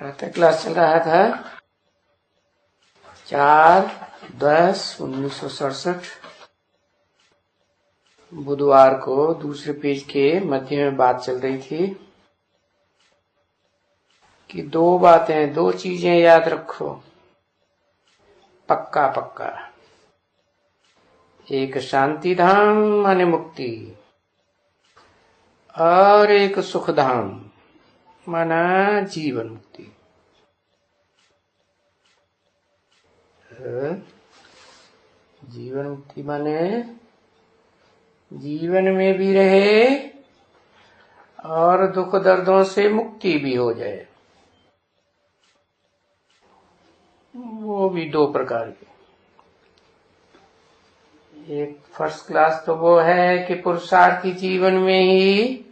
प्रातः क्लास चल रहा था 4/10/1967 बुधवार को। दूसरे पेज के मध्य में बात चल रही थी कि दो चीजें याद रखो पक्का पक्का। एक शांति धाम माने मुक्ति और एक सुख धाम माना जीवन मुक्ति। जीवन मुक्ति माने जीवन में भी रहे और दुख दर्दों से मुक्ति भी हो जाए। वो भी दो प्रकार के। एक फर्स्ट क्लास तो वो है कि पुरुषार्थी जीवन में ही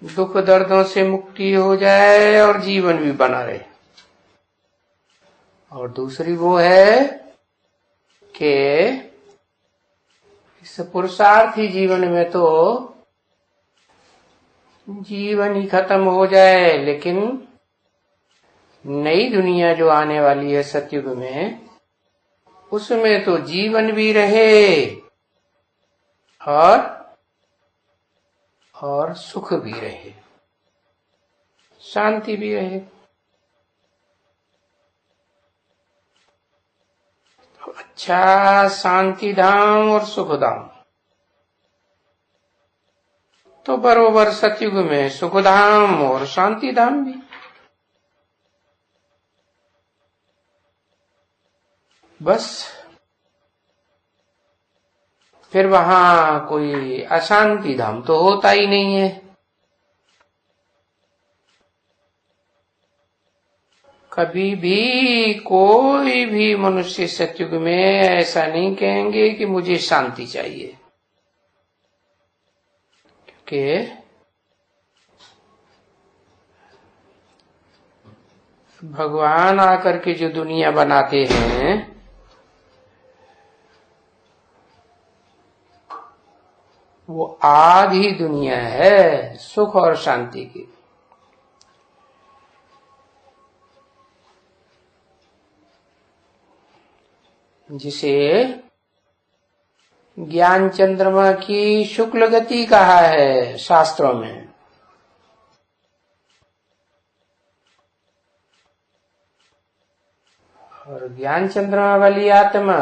दुख दर्दों से मुक्ति हो जाए और जीवन भी बना रहे। और दूसरी वो है कि इस पुरुषार्थी जीवन में तो जीवन ही खत्म हो जाए, लेकिन नई दुनिया जो आने वाली है सतयुग में, उसमें तो जीवन भी रहे और सुख भी रहे, शांति भी रहे। तो अच्छा, शांति धाम और सुख धाम तो बरोबर सतयुग में सुख धाम और शांति धाम भी। बस फिर वहां कोई अशांति धाम तो होता ही नहीं है। कभी भी कोई भी मनुष्य सतयुग में ऐसा नहीं कहेंगे कि मुझे शांति चाहिए, क्योंकि भगवान आकर के जो दुनिया बनाते हैं वो आधी दुनिया है सुख और शांति की। जिसे ज्ञान चंद्रमा की शुक्ल गति कहा है शास्त्रों में। और ज्ञान चंद्रमा वाली आत्मा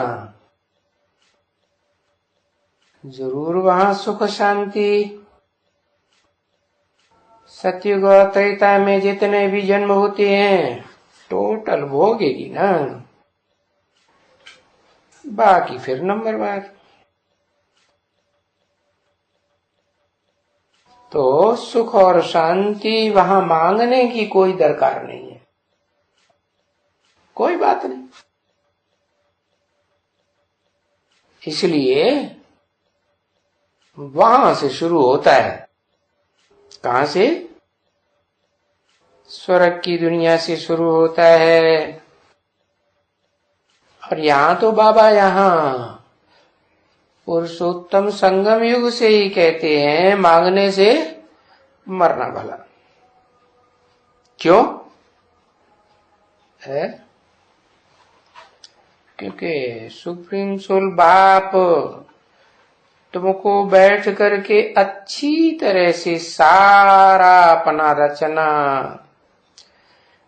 जरूर वहां सुख शांति सतयुग और त्रेता में जितने भी जन्म होते हैं टोटल भोगेगी ना। बाकी फिर नंबरवार। तो सुख और शांति वहां मांगने की कोई दरकार नहीं है, कोई बात नहीं। इसलिए वहां से शुरू होता है। कहां से? स्वर्ग की दुनिया से शुरू होता है। और यहाँ तो बाबा यहाँ पुरुषोत्तम संगम युग से ही कहते हैं मांगने से मरना भला। क्यों है? क्योंकि सुप्रीम सोल बाप तुमको बैठ करके अच्छी तरह से सारा अपना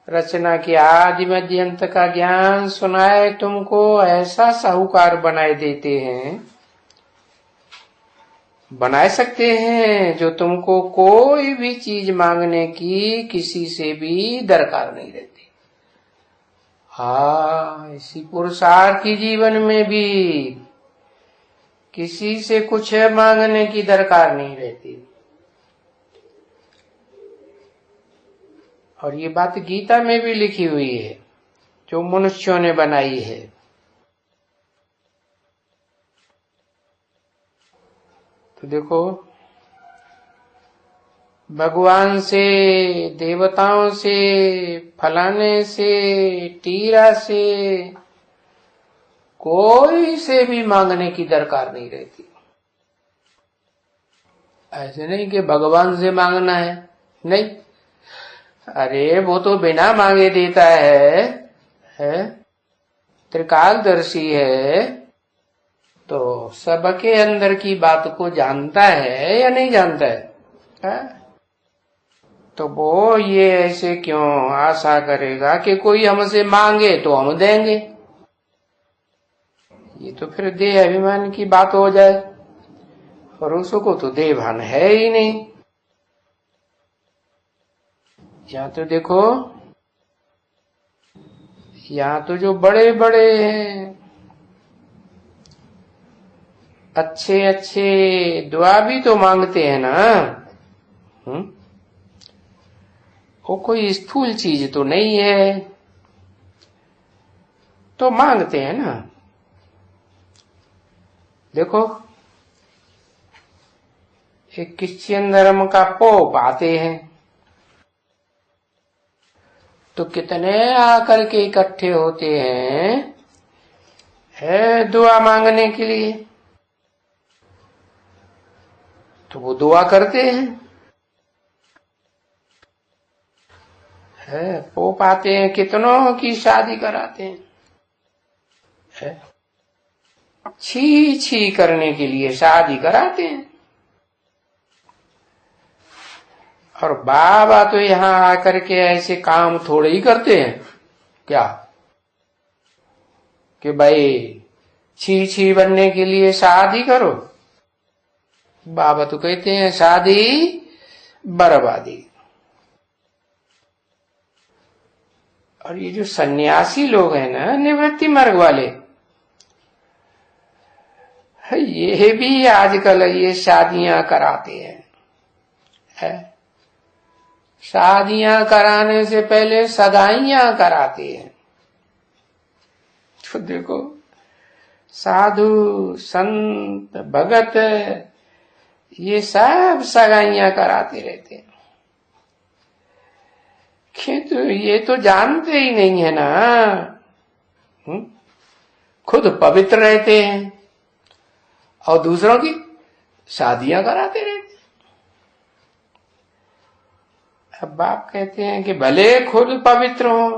रचना के आदि मध्य अंत का ज्ञान सुनाए तुमको ऐसा साहूकार बनाए देते हैं, बनाए सकते हैं जो तुमको कोई भी चीज मांगने की किसी से भी दरकार नहीं रहती। हाँ, इसी पुरुषार्थी जीवन में भी किसी से कुछ मांगने की दरकार नहीं रहती। और ये बात गीता में भी लिखी हुई है जो मनुष्यों ने बनाई है। तो देखो, भगवान से, देवताओं से, फलाने से, टीरा से, कोई से भी मांगने की दरकार नहीं रहती। ऐसे नहीं कि भगवान से मांगना है, नहीं। अरे वो तो बिना मांगे देता है? त्रिकालदर्शी है, तो सबके अंदर की बात को जानता है या नहीं जानता है? तो वो ये ऐसे क्यों आशा करेगा कि कोई हमसे मांगे तो हम देंगे? ये तो फिर देह अभिमान की बात हो जाए, और उसको तो देह भान है ही नहीं। यहाँ तो देखो, यहाँ तो जो बड़े बड़े हैं, अच्छे अच्छे दुआ भी तो मांगते हैं ना। वो कोई स्थूल चीज तो नहीं है, तो मांगते हैं ना। देखो, एक क्रिश्चियन धर्म का पोप आते हैं, तो कितने आकर के इकट्ठे होते हैं है दुआ मांगने के लिए। तो वो दुआ करते हैं, है पोप आते हैं, कितनों की शादी कराते हैं, है छी छी करने के लिए शादी कराते हैं। और बाबा तो यहाँ आकर के ऐसे काम थोड़े ही करते हैं क्या कि भाई छी छी बनने के लिए शादी करो। बाबा तो कहते हैं शादी बर्बादी। और ये जो सन्यासी लोग हैं ना, निवृत्ति मार्ग वाले, ये भी आजकल ये शादियां कराते हैं, है? शादियां कराने से पहले सगाइयां कराते हैं। तो देखो, साधु संत भगत ये सब सगाइयां कराते रहते हैं, किंतु ये तो जानते ही नहीं है ना। खुद पवित्र रहते हैं और दूसरों की शादियां कराते रहते हैं। अब बाप कहते हैं कि भले खुद पवित्र हो,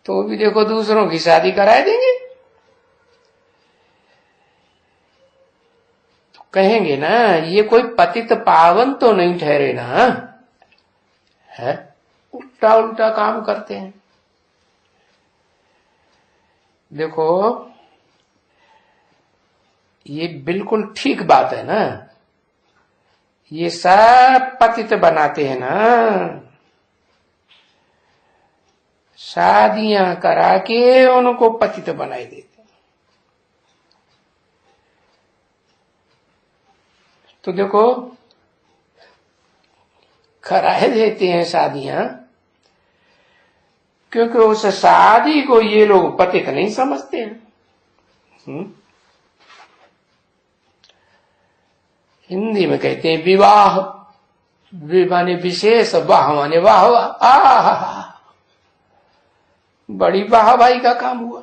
तो भी देखो दूसरों की शादी कराए देंगे। तो कहेंगे ना, ये कोई पतित पावन तो नहीं ठहरे ना, है? उल्टा उल्टा काम करते हैं। देखो, ये बिल्कुल ठीक बात है ना। ये सब पतित बनाते हैं ना, शादियां करा के उनको पतित बनाए देते। तो देखो, कराए देते हैं शादियां, क्योंकि उस शादी को ये लोग पतित नहीं समझते हैं। हिंदी में कहते हैं विवाह, माने विशेष, वाह माने वाह वाह, आहा बड़ी वाहवाही का काम हुआ।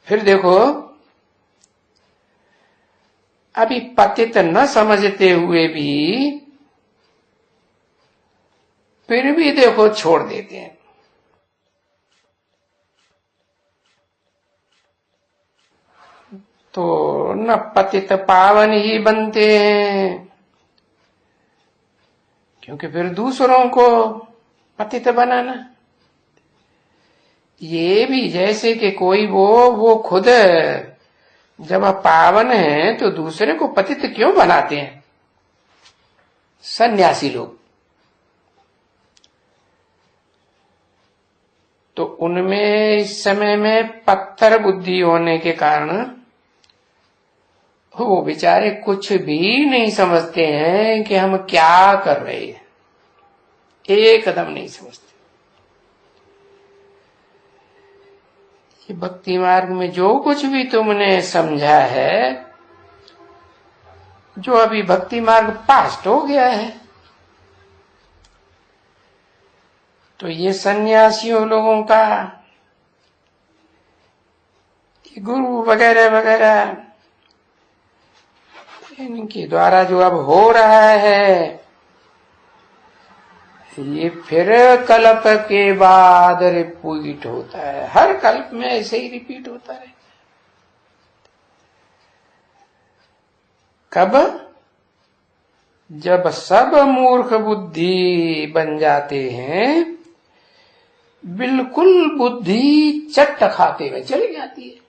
फिर देखो, अभी पतित न समझते हुए भी फिर भी देखो छोड़ देते हैं। तो न पतित पावन ही बनते हैं, क्योंकि फिर दूसरों को पतित बनाना, ये भी जैसे कि कोई वो खुद जब पावन है तो दूसरे को पतित क्यों बनाते हैं? सन्यासी लोग तो उनमें इस समय में पत्थर बुद्धि होने के कारण वो बेचारे कुछ भी नहीं समझते हैं कि हम क्या कर रहे हैं, एकदम नहीं समझते। ये भक्ति मार्ग में जो कुछ भी तुमने समझा है, जो अभी भक्ति मार्ग पास्ट हो गया है, तो ये सन्यासियों लोगों का, गुरु वगैरह वगैरह, इनके द्वारा जो अब हो रहा है ये फिर कल्प के बाद रिपीट होता है। हर कल्प में ऐसे ही रिपीट होता है। कब? जब सब मूर्ख बुद्धि बन जाते हैं, बिल्कुल बुद्धि चट खाते में चली जाती है।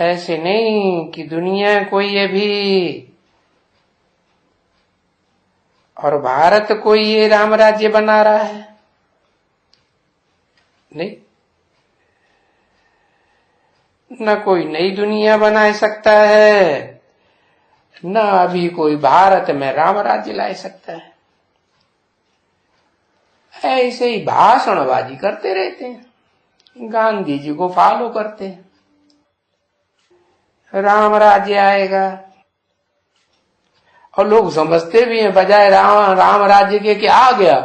ऐसे नहीं कि दुनिया कोई अभी और भारत कोई ये राम राज्य बना रहा है, नहीं। न कोई नई दुनिया बना सकता है, न अभी कोई भारत में राम राज्य ला सकता है। ऐसे ही भाषणबाजी करते रहते हैं, गांधी जी को फॉलो करते हैं। राम राज्य आएगा और लोग समझते भी हैं बजाय राम राज्य के कि आ गया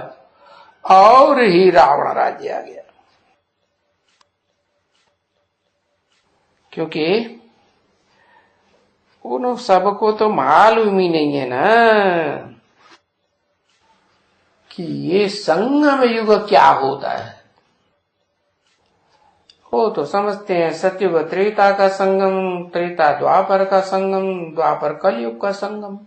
और ही रावण राज्य आ गया। क्योंकि उन सबको तो मालूम ही नहीं है ना कि ये संगम युग क्या होता है। वो तो समझते हैं सतयुग त्रेता का संगम, त्रेता द्वापर का संगम, द्वापर कलयुग का संगम।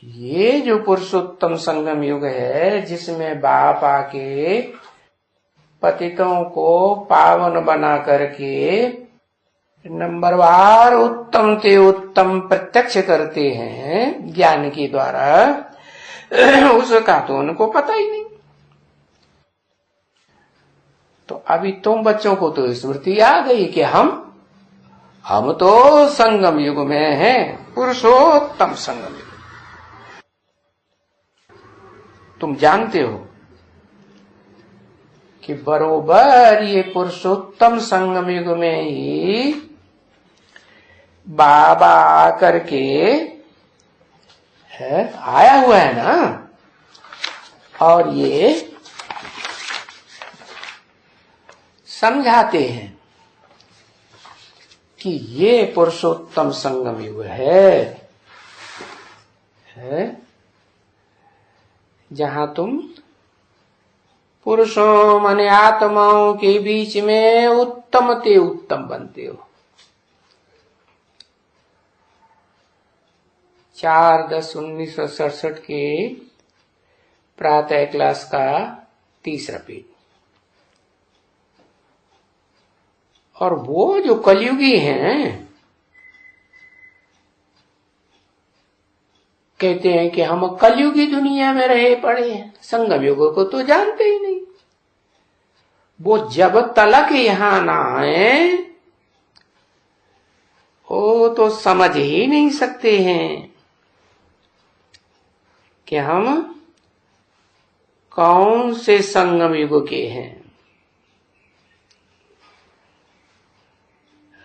ये जो पुरुषोत्तम संगम युग है जिसमें बाप आके पतितों को पावन बना करके नंबरवार उत्तम ते उत्तम प्रत्यक्ष करते हैं ज्ञान के द्वारा, उसका तो उनको पता ही नहीं। तो अभी तुम बच्चों को तो स्मृति आ गई कि हम तो संगम युग में हैं, पुरुषोत्तम संगम युग। तुम जानते हो कि बरोबर ये पुरुषोत्तम संगम युग में ही बाबा आकर के आया हुआ है ना, और ये समझाते हैं कि ये पुरुषोत्तम संगम युग है जहां तुम पुरुषों माने आत्माओं के बीच में उत्तम ते उत्तम बनते हो। 4/10/1967 के प्रातः क्लास का 3रा पेज। और वो जो कलयुगी हैं कहते हैं कि हम कलयुगी दुनिया में रहे पड़े हैं, संगम युग को तो जानते ही नहीं। वो जब तलक यहां ना आए वो तो समझ ही नहीं सकते हैं कि हम कौन से संगम युग के हैं।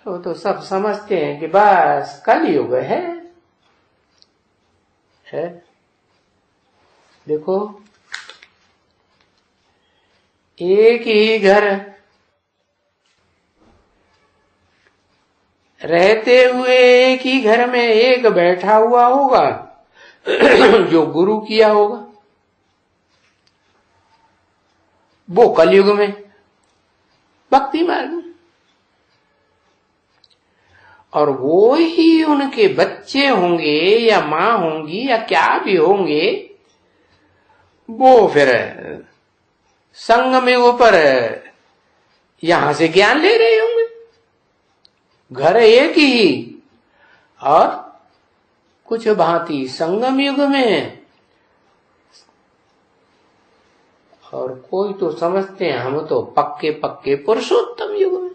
वो तो सब समझते हैं कि बस कलयुग है। देखो एक ही घर रहते हुए एक ही घर में एक बैठा हुआ होगा जो गुरु किया होगा, वो कलयुग में भक्ति मार्ग में, और वो ही उनके बच्चे होंगे या मां होंगी या क्या भी होंगे, वो फिर संगम युग पर यहां से ज्ञान ले रहे होंगे। घर एक ही और कुछ भांति संगम युग में, और कोई तो समझते हैं हम तो पक्के पक्के पुरुषोत्तम युग में,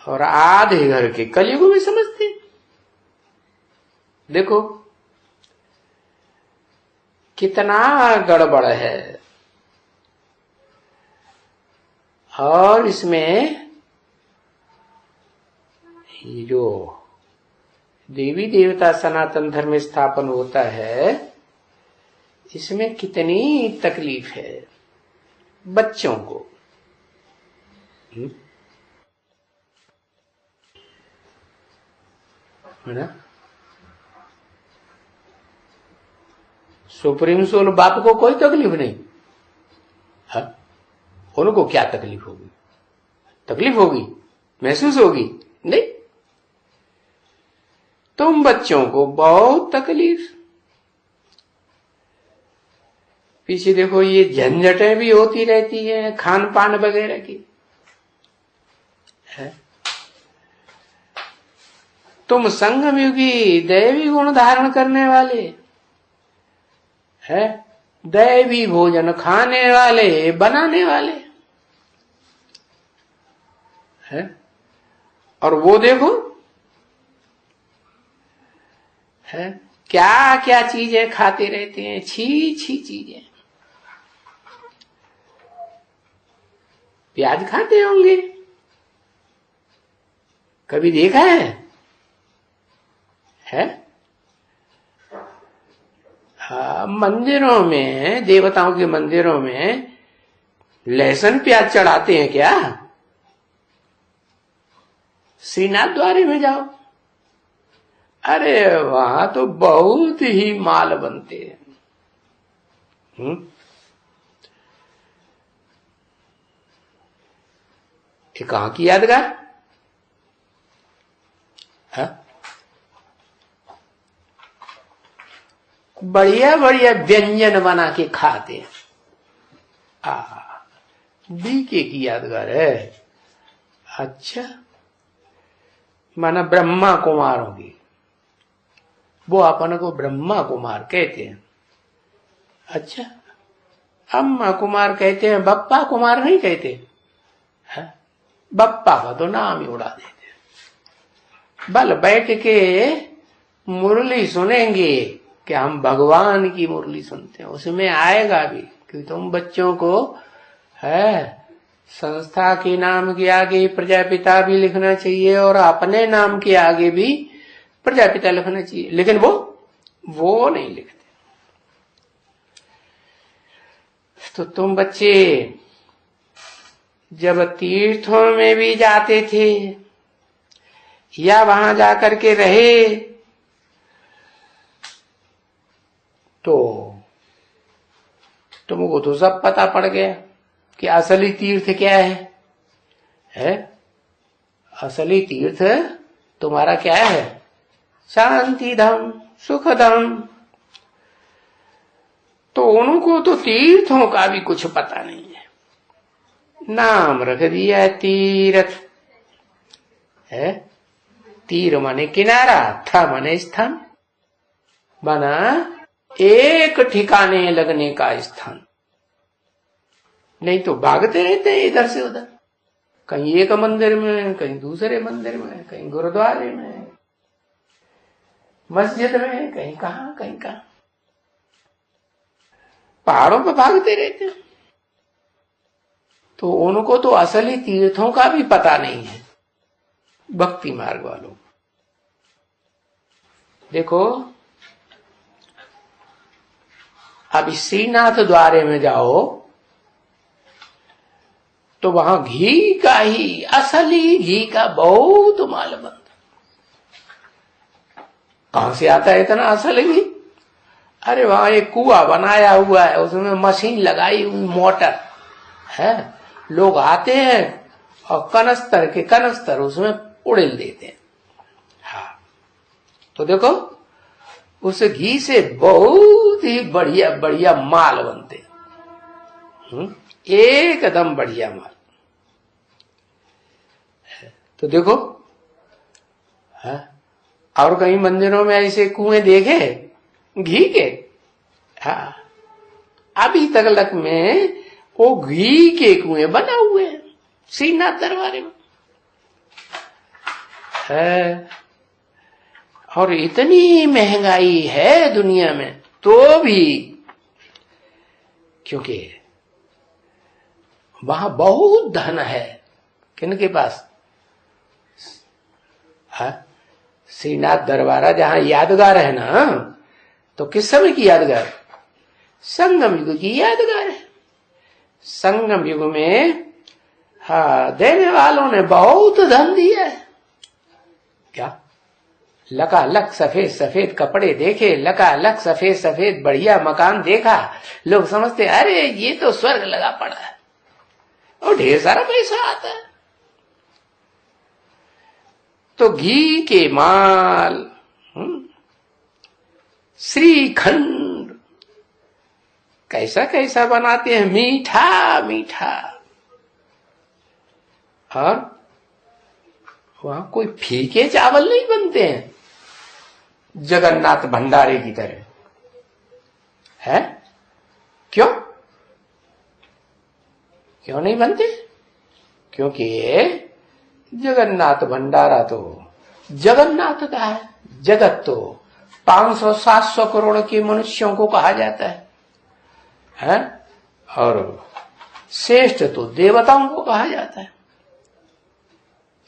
और आधे घर के कलयुग में समझते हैं। देखो कितना गड़बड़ है। और इसमें ये जो देवी देवता सनातन धर्म स्थापन होता है, इसमें कितनी तकलीफ है। बच्चों को। है ना? सुप्रीम सोल बाप को कोई तकलीफ नहीं है। उनको क्या तकलीफ होगी? तकलीफ होगी, महसूस होगी? नहीं। तुम बच्चों को बहुत तकलीफ। पीछे देखो, ये झंझटें भी होती रहती हैं खान पान वगैरह की है। तुम संगम युगी दैवी गुण धारण करने वाले है, दैवी भोजन खाने वाले, बनाने वाले है। और वो देखो है, क्या क्या चीजें खाते रहते हैं, छी छी चीजें। प्याज खाते होंगे, कभी देखा है? हाँ, मंदिरों में, देवताओं के मंदिरों में लहसुन प्याज चढ़ाते हैं क्या? श्रीनाथ द्वारे में जाओ, अरे वहां तो बहुत ही माल बनते हैं। ये कहां की यादगार है? बढ़िया बढ़िया व्यंजन बना के खाते हैं। बीके की यादगार है। अच्छा, माना ब्रह्मा कुमारों की, वो अपन को ब्रह्मा कुमार कहते हैं। अच्छा, अम्मा कुमार कहते हैं, बप्पा कुमार नहीं कहते है? बप्पा का तो नाम ही उड़ा देते हैं। बल बैठ के मुरली सुनेंगे कि हम भगवान की मुरली सुनते हैं, उसमें आएगा भी कि तुम बच्चों को है संस्था के नाम के आगे प्रजापिता भी लिखना चाहिए और अपने नाम के आगे भी प्रजापिता लिखना चाहिए, लेकिन वो नहीं लिखते। तो तुम बच्चे जब तीर्थों में भी जाते थे या वहां जाकर के रहे तो तुमको तो सब पता पड़ गया कि असली तीर्थ क्या है? असली तीर्थ तुम्हारा क्या है? शांति धाम, सुख धाम। तो उनको तो तीर्थों का भी कुछ पता नहीं है, नाम रख दिया तीर्थ है। तीर माने किनारा, था माने स्थान, माना एक ठिकाने लगने का स्थान। नहीं तो भागते रहते हैं इधर से उधर, कहीं एक मंदिर में, कहीं दूसरे मंदिर में, कहीं गुरुद्वारे में, मस्जिद में, कहीं कहां कहीं कहां, पहाड़ों पर भागते रहते हैं। तो उनको तो असली तीर्थों का भी पता नहीं है, भक्ति मार्ग वालों। देखो, अब श्रीनाथ द्वारे में जाओ तो वहां घी का ही, असली घी का बहुत माल बनता। कहां से आता है इतना असली घी? अरे वहां एक कुआं बनाया हुआ है, उसमें मशीन लगाई हुई, मोटर है, लोग आते हैं और कनस्तर के कनस्तर उसमें उड़ेल देते हैं। हाँ, तो देखो उस घी से बहुत ही बढ़िया बढ़िया माल बनते, एकदम बढ़िया माल। तो देखो, है? और कहीं मंदिरों में ऐसे कुएं देखे घी के? हाँ, अभी तक में वो घी के कुएं बना हुए हैं श्रीनाथ दरबार में है। और इतनी महंगाई है दुनिया में तो भी, क्योंकि वहां बहुत धन है। किनके पास? श्रीनाथ दरबारा जहां यादगार है ना, तो किस समय की यादगार? संगम युग की यादगार है। संगम युग में हाँ देने वालों ने बहुत धन दिया है। क्या लकालक सफेद सफेद कपड़े देखे, लकालक सफेद सफेद बढ़िया मकान देखा, लोग समझते अरे ये तो स्वर्ग लगा पड़ा है और ढेर सारा पैसा आता है। तो घी के माल, श्रीखंड कैसा कैसा बनाते हैं, मीठा मीठा। और वहां कोई फीके चावल नहीं बनते हैं जगन्नाथ भंडारे की तरह, है? क्यों क्यों नहीं बनते? क्योंकि जगन्नाथ भंडारा तो जगन्नाथ का है। जगत तो 500-700 करोड़ के मनुष्यों को कहा जाता है? और श्रेष्ठ तो देवताओं को कहा जाता है।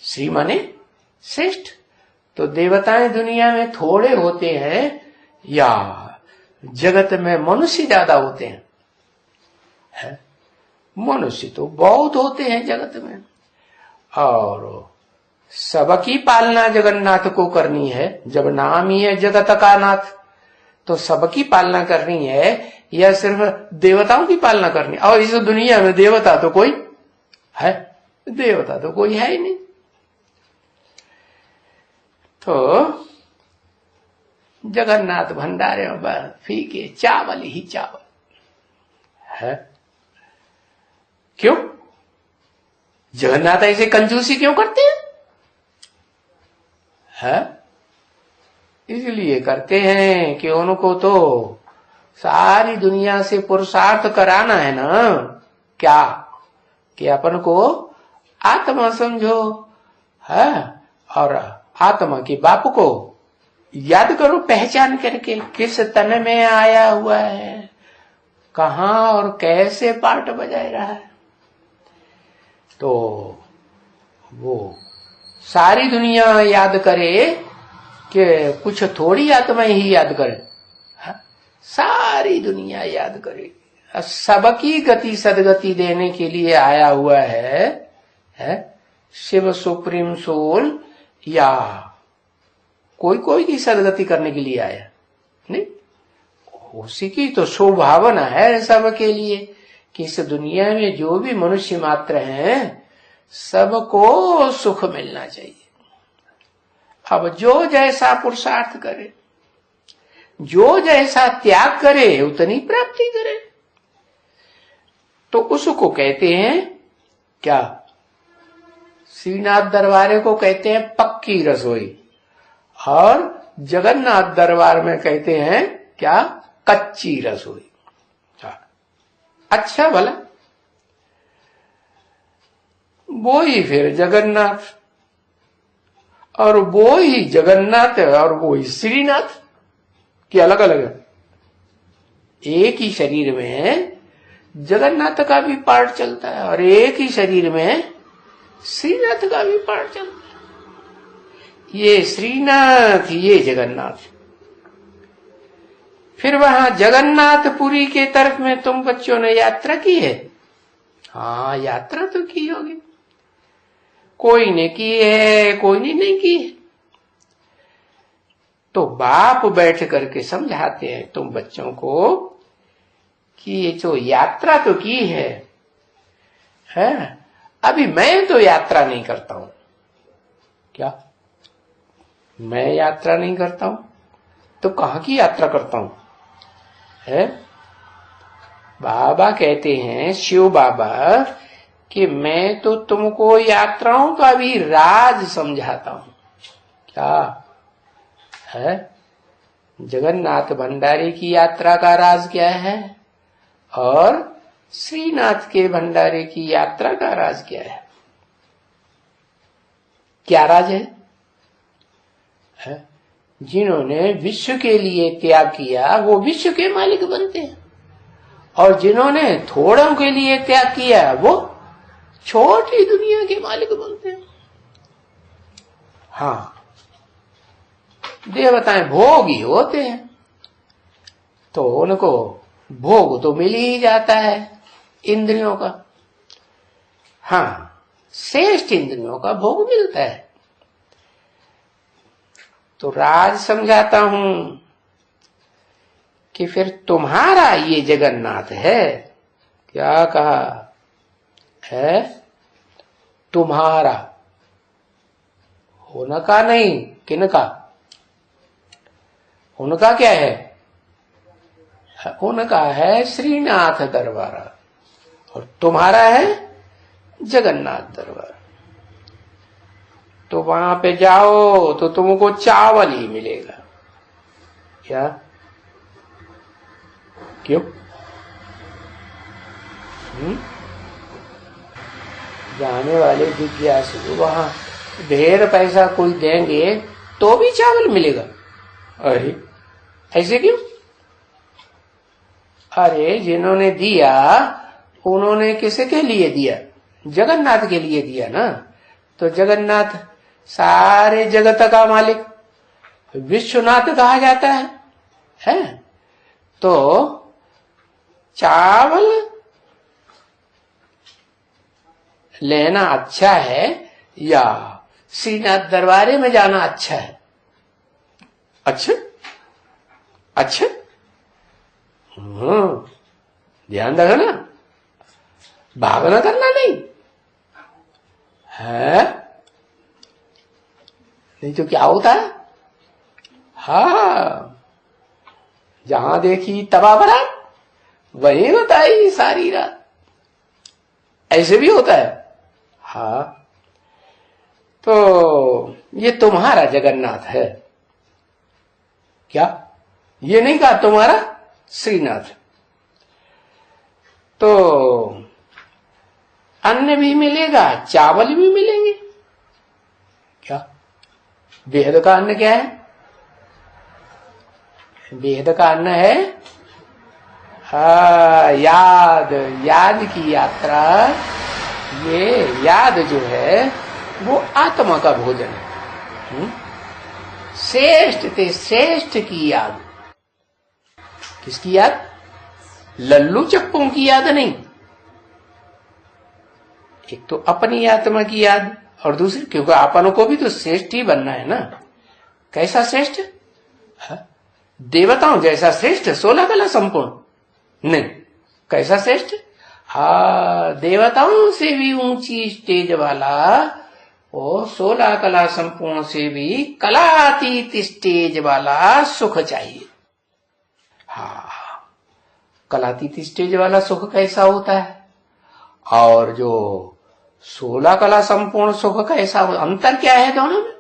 श्री माने श्रेष्ठ। तो देवताएं दुनिया में थोड़े होते हैं या जगत में मनुष्य ज्यादा होते हैं? है? मनुष्य तो बहुत होते हैं जगत में। और सबकी पालना जगन्नाथ को करनी है। जब नाम ही है जगत का नाथ, तो सबकी पालना करनी है या सिर्फ देवताओं की पालना करनी? और इस दुनिया में देवता तो कोई है? देवता तो कोई है ही नहीं। तो जगन्नाथ भंडारे में फीके चावल ही चावल है। क्यों? जगन्नाथ ऐसे कंजूसी क्यों करते हैं? है? इसलिए करते हैं कि उनको तो सारी दुनिया से पुरुषार्थ कराना है ना। क्या कि अपन को आत्मा समझो, है? और आत्मा के बाप को याद करो, पहचान करके किस तन में आया हुआ है, कहां और कैसे पार्ट बजाए रहा है। तो वो सारी दुनिया याद करे कि कुछ थोड़ी आत्मा ही याद करे, हा? सारी दुनिया याद करे। सबकी गति सदगति देने के लिए आया हुआ है? शिव सुप्रीम सोल या कोई कोई की सदगति करने के लिए आया नहीं? उसी की तो स्वभावना है सबके लिए कि इस दुनिया में जो भी मनुष्य मात्र हैं सबको सुख मिलना चाहिए। अब जो जैसा पुरुषार्थ करे, जो जैसा त्याग करे, उतनी प्राप्ति करे। तो उसको कहते हैं क्या? श्रीनाथ दरबारे को कहते हैं पक्की रसोई, और जगन्नाथ दरबार में कहते हैं क्या? कच्ची रसोई। अच्छा भला वो ही फिर जगन्नाथ, और वो ही जगन्नाथ और वो ही श्रीनाथ की अलग अलग है। एक ही शरीर में जगन्नाथ का भी पार्ट चलता है और एक ही शरीर में श्रीनाथ का भी पार्ट चलता है। ये श्रीनाथ, ये जगन्नाथ। फिर वहां जगन्नाथपुरी के तरफ में तुम बच्चों ने यात्रा की है? हाँ, यात्रा तो की होगी। कोई ने की है, कोई ने नहीं की है। तो बाप बैठ करके समझाते हैं तुम बच्चों को कि ये जो यात्रा तो की है? अभी मैं तो यात्रा नहीं करता हूं। क्या? मैं यात्रा नहीं करता हूं तो कहां की यात्रा करता हूं? है? बाबा कहते हैं, शिव बाबा, कि मैं तो तुमको यात्राओं का भी राज समझाता हूं। क्या है? जगन्नाथ भंडारी की यात्रा का राज क्या है और श्रीनाथ के भंडारे की यात्रा का राज क्या है? क्या राज है? जिन्होंने विश्व के लिए त्याग किया वो विश्व के मालिक बनते हैं, और जिन्होंने थोड़ों के लिए त्याग किया वो छोटी दुनिया के मालिक बनते हैं। हाँ, देवताएं भोगी होते हैं तो उनको भोग तो मिल ही जाता है, इंद्रियों का, हाँ श्रेष्ठ इंद्रियों का भोग मिलता है। तो राज समझाता हूं कि फिर तुम्हारा ये जगन्नाथ है, क्या कहा है, तुम्हारा, उनका नहीं, किनका, उनका क्या है, उनका है श्रीनाथ दरबारा, और तुम्हारा है जगन्नाथ दरबार। तो वहां पे जाओ तो तुमको चावल ही मिलेगा। क्या, क्यों? जाने वाले जिज्ञासु वहां ढेर पैसा कोई देंगे तो भी चावल मिलेगा। अरे ऐसे क्यों? अरे जिन्होंने दिया उन्होंने किसे के लिए दिया, जगन्नाथ के लिए दिया ना। तो जगन्नाथ सारे जगत का मालिक विश्वनाथ कहा जाता है? तो चावल लेना अच्छा है या श्रीनाथ दरबारे में जाना अच्छा है? अच्छा अच्छा, ध्यान रखना, भागना करना नहीं है, नहीं तो क्या होता है, हाँ जहां देखी तबाह बरात वही होता है ये सारी रात, ऐसे भी होता है। हाँ तो ये तुम्हारा जगन्नाथ है, क्या ये नहीं कहा तुम्हारा श्रीनाथ। तो अन्न भी मिलेगा, चावल भी मिलेंगे। क्या वेद का अन्न क्या है? वेद का अन्न है याद, याद की यात्रा। ये याद जो है वो आत्मा का भोजन है। श्रेष्ठ ते श्रेष्ठ की याद। किसकी याद? लल्लू चप्पों की याद नहीं। एक तो अपनी आत्मा की याद और दूसरी, क्योंकि अपनों को भी तो श्रेष्ठ ही बनना है ना। कैसा श्रेष्ठ? देवताओं जैसा श्रेष्ठ, 16 कला संपूर्ण नहीं। कैसा श्रेष्ठ? देवताओं से भी ऊंची स्टेज वाला, और 16 कला संपूर्ण से भी कलातीत स्टेज वाला सुख चाहिए। कलातीत स्टेज वाला सुख कैसा होता है, और जो 16 कला संपूर्ण सुख कैसा होता, अंतर क्या है दोनों में?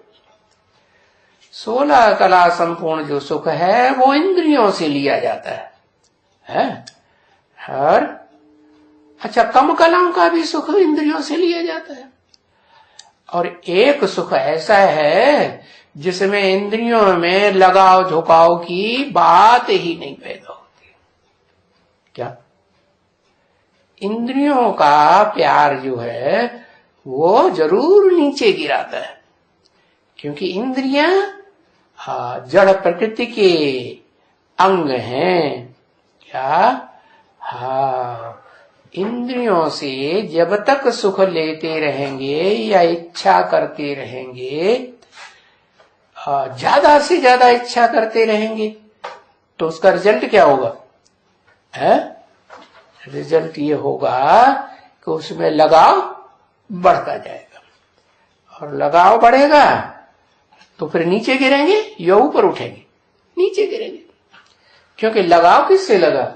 16 कला संपूर्ण जो सुख है वो इंद्रियों से लिया जाता है? और अच्छा, कम कलाओं का भी सुख इंद्रियों से लिया जाता है। और एक सुख ऐसा है जिसमें इंद्रियों में लगाव झुकाव की बात ही नहीं पैदा होती। क्या? इंद्रियों का प्यार जो है वो जरूर नीचे गिराता है, क्योंकि इंद्रियां जड़ प्रकृति के अंग हैं। क्या? इंद्रियों से जब तक सुख लेते रहेंगे या इच्छा करते रहेंगे, ज्यादा से ज्यादा इच्छा करते रहेंगे, तो उसका रिजल्ट क्या होगा? रिजल्ट ये होगा कि उसमें लगाव बढ़ता जाएगा, और लगाव बढ़ेगा तो फिर नीचे गिरेंगे या ऊपर उठेंगे? नीचे गिरेंगे। क्योंकि लगाव किससे लगा?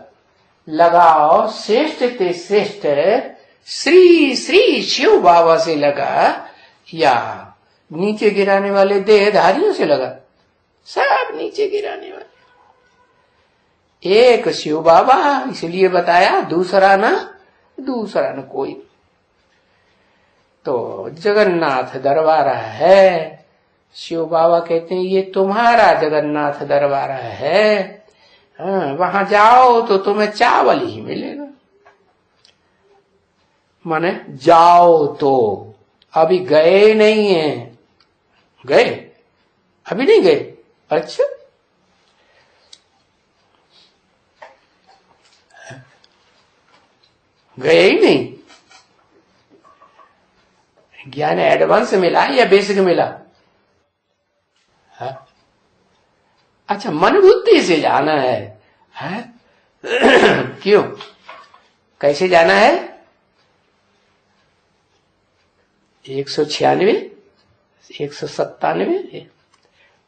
लगाव श्रेष्ठ ते श्रेष्ठ श्री श्री शिव बाबा से लगा, या नीचे गिराने वाले देहधारियों से लगा? सब नीचे गिराने वाले। एक शिव बाबा इसलिए बताया, दूसरा न कोई। तो जगन्नाथ दरबार है। शिव बाबा कहते हैं ये तुम्हारा जगन्नाथ दरबार है। वहां जाओ तो तुम्हें चावल ही मिलेगा। माने जाओ तो, अभी गए नहीं है। गए? अभी नहीं गए? अच्छा, गए ही नहीं। ज्ञान एडवांस मिला या बेसिक मिला? है? अच्छा, मन बुद्धि से जाना है? क्यों, कैसे जाना है? 196, 197,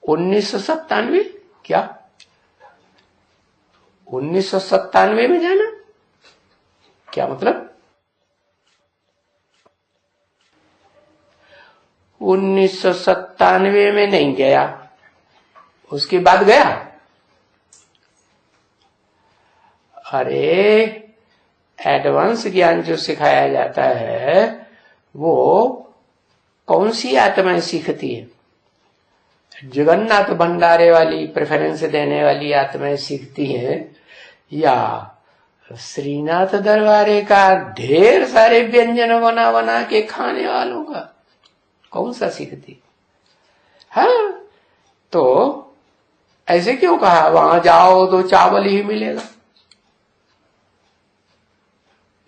1997, क्या 1997 में जाना? क्या मतलब? 1997 में नहीं गया, उसके बाद गया। अरे एडवांस ज्ञान जो सिखाया जाता है वो कौन सी आत्माएं सीखती है? जगन्नाथ भंडारे वाली प्रेफरेंस देने वाली आत्माएं सीखती हैं या श्रीनाथ दरबारे का ढेर सारे व्यंजन बना बना के खाने वालों का? कौन सा सीखती? हाँ, तो ऐसे क्यों कहा वहां जाओ तो चावल ही मिलेगा?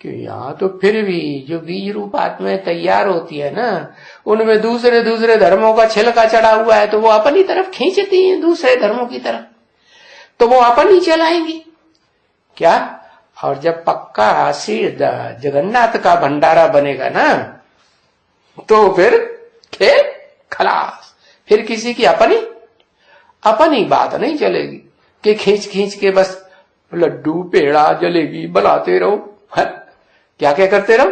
क्यों, यहां तो फिर भी जो बीज रूप आत्माएं तैयार होती है ना, उनमें दूसरे दूसरे धर्मों का छिलका चढ़ा हुआ है, तो वो अपनी तरफ खींचती हैं दूसरे धर्मों की तरफ, तो वो अपन ही चलाएंगी क्या? और जब पक्का श्री जगन्नाथ का भंडारा बनेगा ना, तो फिर खेल खलास। फिर किसी की अपनी बात नहीं चलेगी कि खींच खींच के बस लड्डू पेड़ा जलेबी बनाते रहो। है? क्या क्या करते रहो?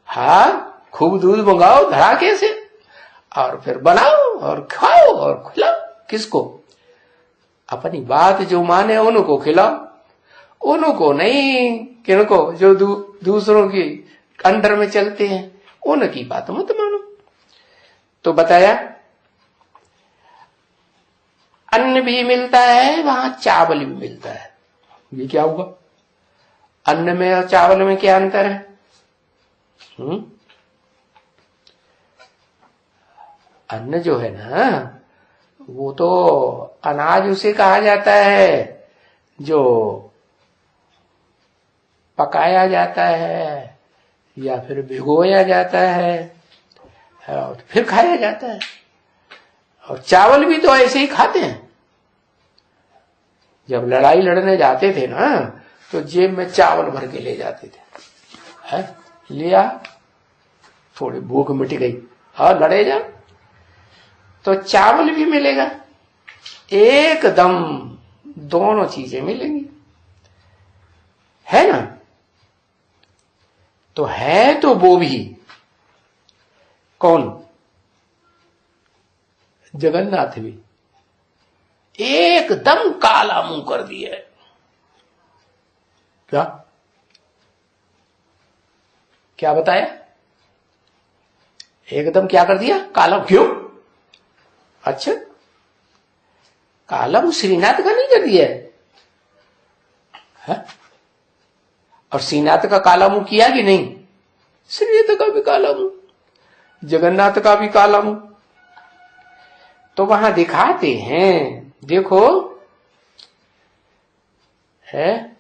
हाँ, खूब दूध मंगाओ धड़ाके से और फिर बनाओ और खाओ और खिलाओ। किसको? अपनी बात जो माने उनको खिलाओ, उनको नहीं, किनको जो दूसरों की अंडर में चलते हैं उनकी बात मत मानो। तो बताया अन्न भी मिलता है, वहां चावल भी मिलता है। ये क्या हुआ? अन्न में और चावल में क्या अंतर है? अन्न जो है ना, वो तो अनाज उसे कहा जाता है जो पकाया जाता है या फिर भिगोया जाता है और फिर खाया जाता है। और चावल भी तो ऐसे ही खाते हैं। जब लड़ाई लड़ने जाते थे ना, तो जेब में चावल भर के ले जाते थे। है? लिया, थोड़ी भूख मिट गई और लड़े जा, तो चावल भी मिलेगा, एकदम दोनों चीजें मिलेंगी, है ना? तो है तो वो भी कौन? जगन्नाथ भी एकदम काला मुंह कर दिया है। क्या क्या बताया? एकदम क्या कर दिया? काला। क्यों? अच्छा, काला मुंह श्रीनाथ का नहीं कर दिया है? और श्रीनाथ का काला मुंह किया कि नहीं? श्रीनाथ का भी काला मुंह, जगन्नाथ का भी काला मुंह। तो वहां दिखाते हैं, देखो, है?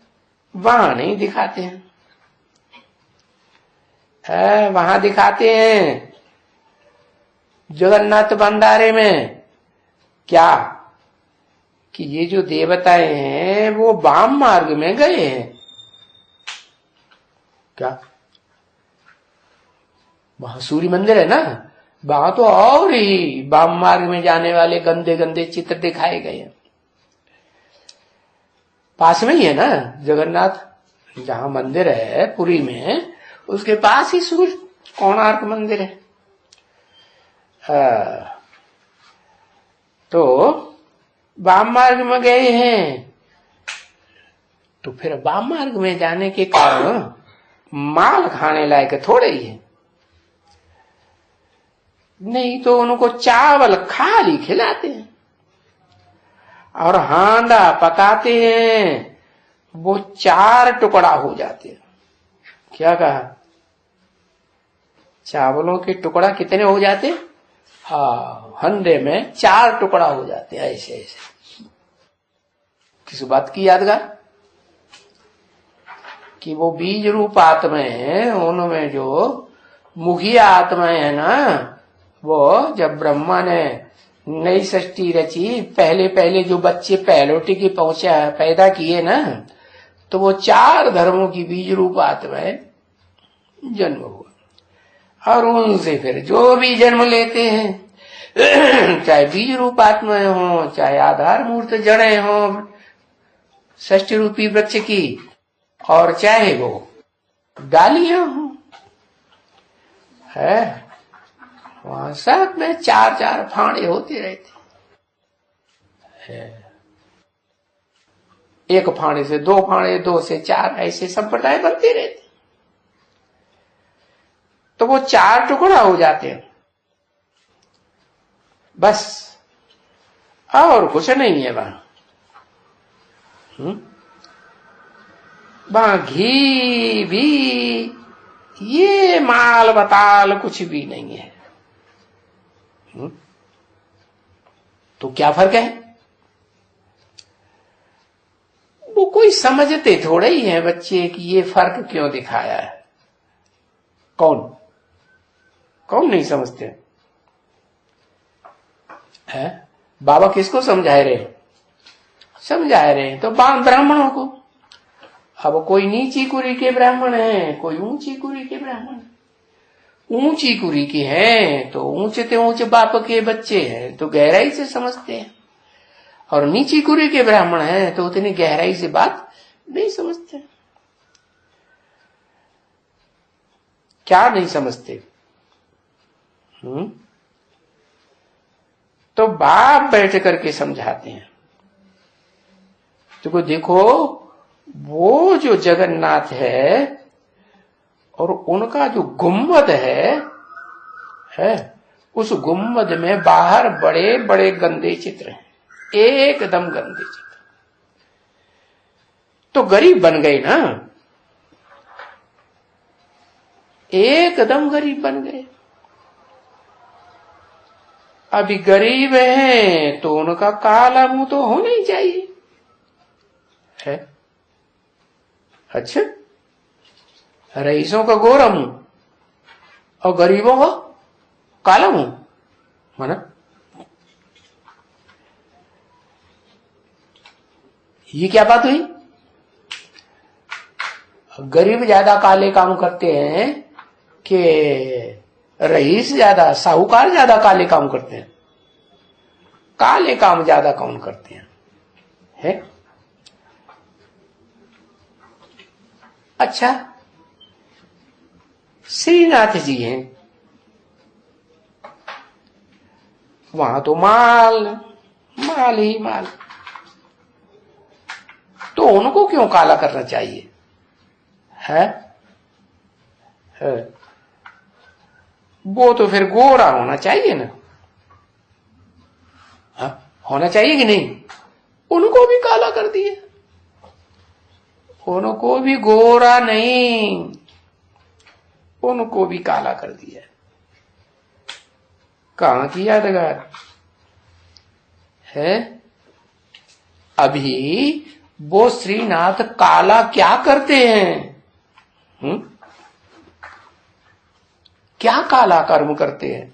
वहां नहीं दिखाते हैं। वहां दिखाते हैं जगन्नाथ भंडारे में क्या कि ये जो देवताएं हैं वो वाम मार्ग में गए हैं। क्या? वहां सूर्य मंदिर है ना, वहां तो और ही वाम मार्ग में जाने वाले गंदे गंदे चित्र दिखाए गए हैं। पास में ही है ना जगन्नाथ, जहां मंदिर है पुरी में, उसके पास ही सूर्य कोणार्क मंदिर है। तो वाम मार्ग में गए हैं, तो फिर वाम मार्ग में जाने के कारण माल खाने लायक थोड़े ही है। नहीं तो उनको चावल खाली खिलाते हैं और हांडा पकाते हैं, वो 4 टुकड़ा हो जाते हैं। क्या कहा? चावलों के टुकड़ा कितने हो जाते? हाँ, हंडे में 4 टुकड़ा हो जाते हैं। ऐसे ऐसे किस बात की यादगार? कि वो बीज रूप आत्माएं हैं, उनमें जो मुखिया आत्माएं है ना, वो जब ब्रह्मा ने नई सृष्टि रची, पहले पहले जो बच्चे पहलोटी की पहुंचा पैदा किए ना, तो वो 4 धर्मों की बीज रूप आत्माएं जन्म हुआ। और उनसे फिर जो भी जन्म लेते हैं, चाहे बीज रूप आत्माएं हो, चाहे आधार मूर्त जड़ें हो षष्टि रूपी वृक्ष की, और चाहे वो डालियां हो, है वहां साथ में 4-4 फाड़े होते रहते हैं। 1 फाड़े से 2 फाड़े, 2 से 4, ऐसे संप्रदाय बनते रहते। तो वो 4 टुकड़ा हो जाते हैं बस, और कुछ नहीं है वहां। वहां घी भी, ये माल बताल कुछ भी नहीं है। तो क्या फर्क है? वो कोई समझते थोड़े ही है बच्चे कि ये फर्क क्यों दिखाया है। कौन नहीं समझते है? बाबा किसको समझा रहे हैं? तो ब्राह्मणों को। अब कोई नीची कुरी के ब्राह्मण है, कोई ऊंची कुरी के ब्राह्मण। ऊंची कुरी के हैं तो ऊंचे ऊंचे बाप के बच्चे हैं तो गहराई से समझते हैं, और नीची कुरी के ब्राह्मण हैं तो उतनी गहराई से बात नहीं समझते। क्या नहीं समझते? तो बाप बैठ करके समझाते हैं। तो देखो, वो जो जगन्नाथ है और उनका जो गुम्बद है, उस गुम्बद में बाहर बड़े बड़े गंदे चित्र हैं, एकदम गंदे चित्र। तो गरीब बन गए ना, एकदम गरीब बन गए। अभी गरीब हैं तो उनका काला मुंह तो होना ही चाहिए है। अच्छा, रईसों का गोरा मुंह और गरीबों का काला मुंह, माना ये क्या बात हुई? गरीब ज्यादा काले काम करते हैं कि रईस ज्यादा, साहूकार ज्यादा काले काम करते हैं? काले काम ज्यादा कौन करते हैं है? अच्छा, श्रीनाथ जी हैं, वहां तो माल ही माल, तो उनको क्यों काला करना चाहिए है? वो तो फिर गोरा होना चाहिए ना, होना चाहिए कि नहीं? उनको भी काला कर दिया, उनको भी गोरा नहीं, उनको भी काला कर दिया। कहां की यादगार है? अभी वो श्रीनाथ काला क्या करते हैं? क्या काला कर्म करते हैं?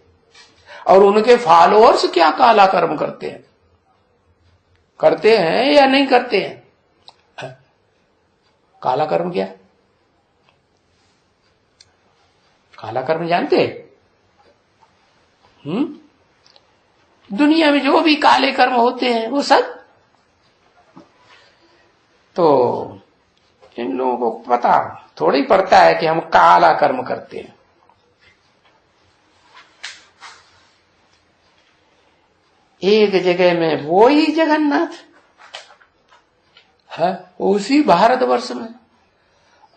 और उनके फॉलोअर्स क्या काला कर्म करते हैं? करते हैं या नहीं करते हैं? काला कर्म क्या? काला कर्म जानते? दुनिया में जो भी काले कर्म होते हैं वो सब, तो इन लोगों को पता थोड़ी पड़ता है कि हम काला कर्म करते हैं। एक जगह में वो ही जगन्नाथ है, उसी भारतवर्ष में,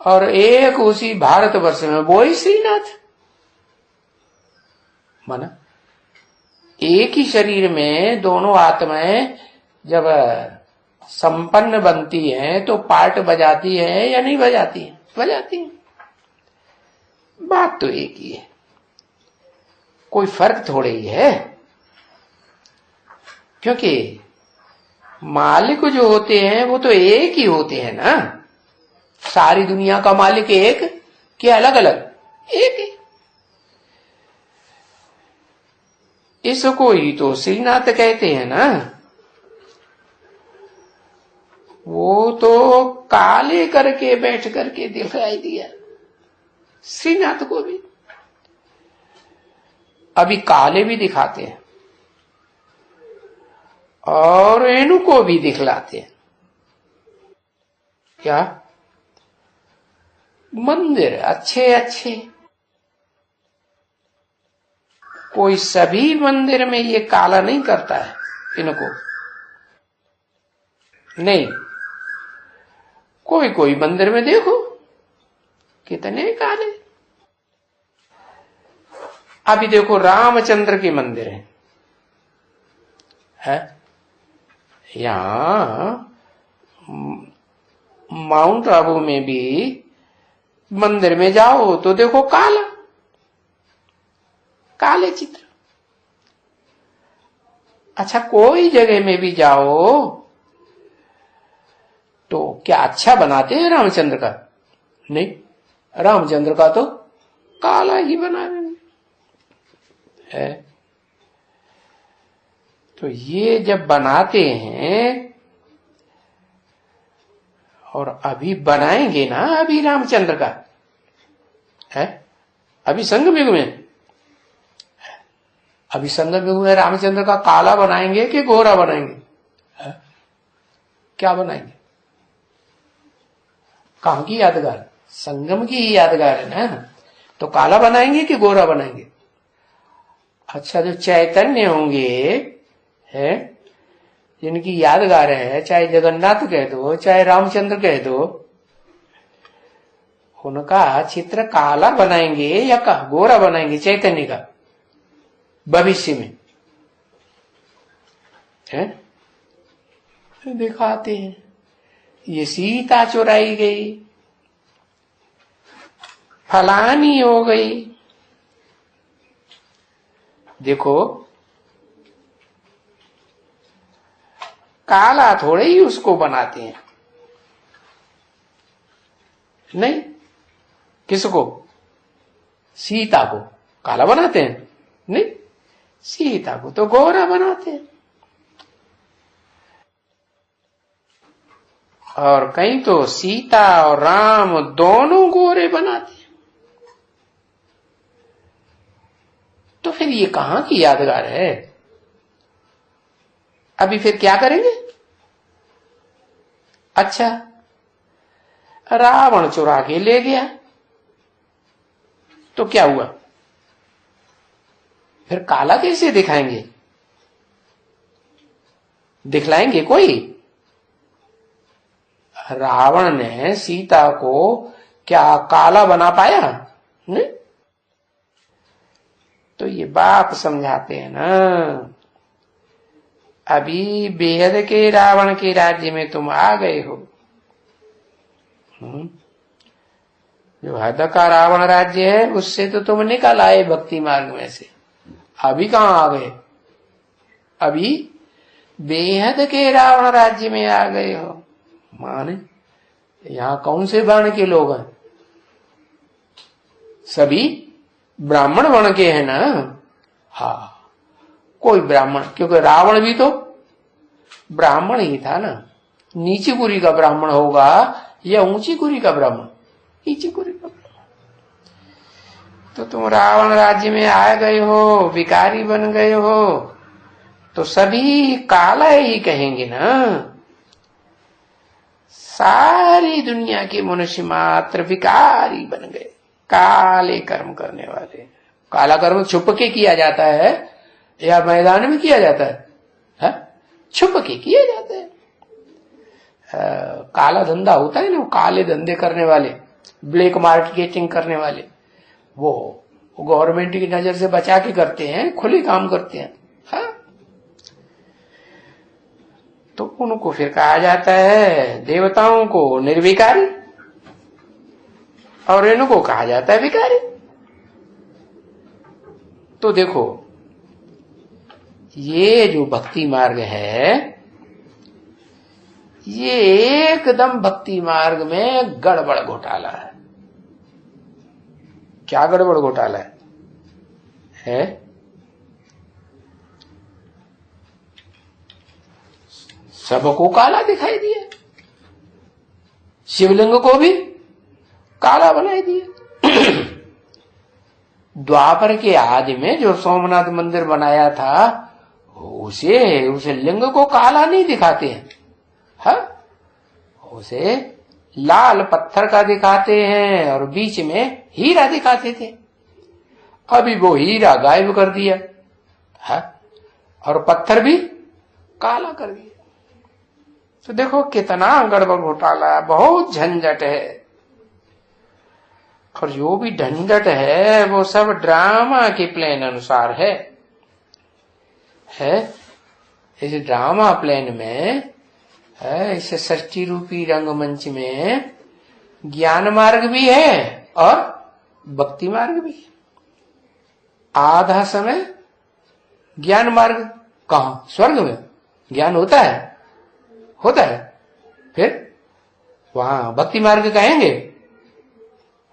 और एक उसी भारतवर्ष में वो ही श्रीनाथ। माना एक ही शरीर में दोनों आत्माएं जब संपन्न बनती हैं तो पार्ट बजाती है या नहीं बजाती है? बजाती है। बात तो एक ही है, कोई फर्क थोड़े ही है, क्योंकि मालिक जो होते हैं वो तो एक ही होते हैं ना, सारी दुनिया का मालिक एक कि अलग अलग? एक है। इसको ही तो श्रीनाथ कहते हैं ना। वो तो काले करके बैठ करके दिखाई दिया श्रीनाथ को भी। अभी काले भी दिखाते हैं और इनको भी दिखलाते हैं। क्या मंदिर अच्छे अच्छे, कोई सभी मंदिर में ये काला नहीं करता है इनको, नहीं। कोई कोई मंदिर में देखो कितने काले। अभी देखो रामचंद्र के मंदिर है यहां माउंट आबू में भी मंदिर में जाओ तो देखो काला, काले चित्र। अच्छा कोई जगह में भी जाओ तो क्या अच्छा बनाते हैं रामचंद्र का? नहीं, रामचंद्र का तो काला ही बना है। तो ये जब बनाते हैं और अभी बनाएंगे ना, अभी रामचंद्र का है, अभी संगम युग में, अभी संगम युग में रामचंद्र का काला बनाएंगे कि गोरा बनाएंगे? है? क्या बनाएंगे? कहां की यादगार? संगम की ही यादगार है ना। तो काला बनाएंगे कि गोरा बनाएंगे? अच्छा जो चैतन्य होंगे है, जिनकी यादगार है, चाहे जगन्नाथ कह दो चाहे रामचंद्र कह दो, उनका चित्र काला बनाएंगे या गोरा बनाएंगे चैतन्य का भविष्य में? है दिखाते हैं। ये सीता चुराई गई, फलानी हो गई। देखो काला थोड़े ही उसको बनाते हैं, नहीं। किसको? सीता को काला बनाते हैं? नहीं, सीता को तो गोरा बनाते हैं। और कहीं तो सीता और राम दोनों गोरे बनाते हैं। तो फिर ये कहां की यादगार है? अभी फिर क्या करेंगे? अच्छा रावण चुरा के ले गया तो क्या हुआ? फिर काला कैसे दिखाएंगे? दिखलाएंगे कोई? रावण ने सीता को क्या काला बना पाया? नहीं। तो ये बाप समझाते हैं ना, अभी बेहद के रावण के राज्य में तुम आ गए हो। जो हद का रावण राज्य है उससे तो तुम निकल आए भक्ति मार्ग में से, अभी कहां आ गए? अभी बेहद के रावण राज्य में आ गए हो। माने यहां कौन से वर्ण के लोग हैं? सभी ब्राह्मण वर्ण के हैं ना। हाँ, कोई ब्राह्मण, क्योंकि रावण भी तो ब्राह्मण ही था ना। नीची कुरी का ब्राह्मण होगा या ऊंची कुरी का ब्राह्मण? नीची कुरी का ब्राह्मण। तो तुम रावण राज्य में आ गए हो, भिखारी बन गए हो, तो सभी काला ही कहेंगे ना। सारी दुनिया के मनुष्य मात्र भिखारी बन गए, काले कर्म करने वाले। काला कर्म छुप के किया जाता है या मैदान में किया जाता है? छुप के किया जाता है। काला धंधा होता है ना, काले धंधे करने वाले, ब्लैक मार्केटिंग करने वाले, वो गवर्नमेंट की नजर से बचा के करते हैं, खुले काम करते हैं। तो उनको फिर कहा जाता है, देवताओं को निर्विकारी और इनको कहा जाता है विकारी। तो देखो ये जो भक्ति मार्ग है ये एकदम भक्ति मार्ग में गड़बड़ घोटाला है। क्या गड़बड़ घोटाला है? सबको काला दिखाई दिया, शिवलिंग को भी काला बनाई दिया। द्वापर के आदि में जो सोमनाथ मंदिर बनाया था उसे लिंग को काला नहीं दिखाते हैं, हाँ? उसे लाल पत्थर का दिखाते हैं और बीच में हीरा दिखाते थे। अभी वो हीरा गायब कर दिया, हाँ? और पत्थर भी काला कर दिया। तो देखो कितना गड़बड़ घोटाला है, बहुत झंझट है। और जो भी झंझट है वो सब ड्रामा के प्लान अनुसार है। इस ड्रामा प्लान में है, इस सृष्टि रूपी रंगमंच में ज्ञान मार्ग भी है और भक्ति मार्ग भी है। आधा समय ज्ञान मार्ग, कहां? स्वर्ग में ज्ञान होता है, फिर वहां भक्ति मार्ग कहेंगे?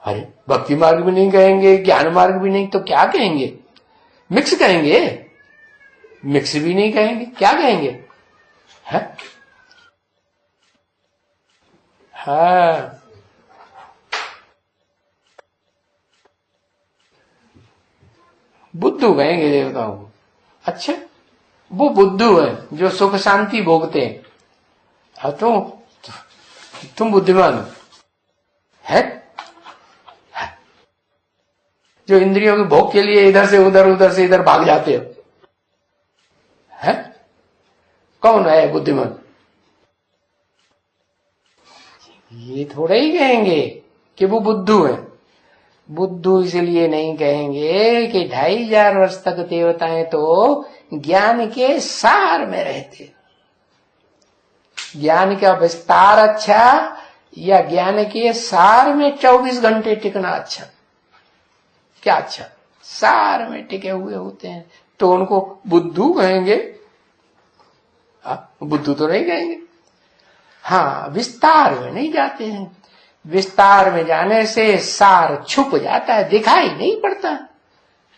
अरे भक्ति मार्ग भी नहीं कहेंगे, ज्ञान मार्ग भी नहीं, तो क्या कहेंगे? मिक्स कहेंगे? मिक्स भी नहीं कहेंगे, क्या कहेंगे? है? हाँ, बुद्धू कहेंगे देवताओं को। अच्छा, वो बुद्धू है जो सुख शांति भोगते हैं, तुम बुद्धिमान है? जो इंद्रियों के भोग के लिए इधर से उधर से इधर भाग जाते हो, है? कौन है बुद्धिमान? ये थोड़े ही कहेंगे कि वो बुद्धू है। बुद्धू इसलिए नहीं कहेंगे कि 2500 वर्ष तक देवताएं तो ज्ञान के सार में रहते। ज्ञान का विस्तार अच्छा या ज्ञान के सार में 24 घंटे टिकना अच्छा? क्या अच्छा? सार में टिके हुए होते हैं तो उनको बुद्धू कहेंगे? बुद्धू तो नहीं कहेंगे। हाँ, विस्तार में नहीं जाते हैं। विस्तार में जाने से सार छुप जाता है, दिखाई नहीं पड़ता।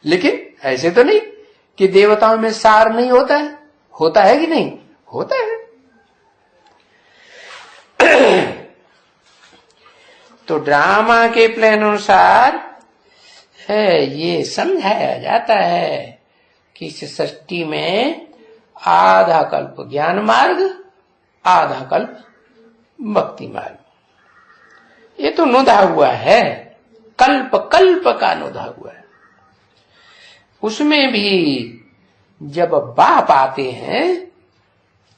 लेकिन ऐसे तो नहीं कि देवताओं में सार नहीं होता है, होता है कि नहीं? होता है। तो ड्रामा के प्लान अनुसार है ये समझाया जाता है कि इस सृष्टि में आधा कल्प ज्ञान मार्ग, आधा कल्प भक्ति मार्ग। ये तो नुधा हुआ है, कल्प कल्प का नुधा हुआ है। उसमें भी जब बाप आते हैं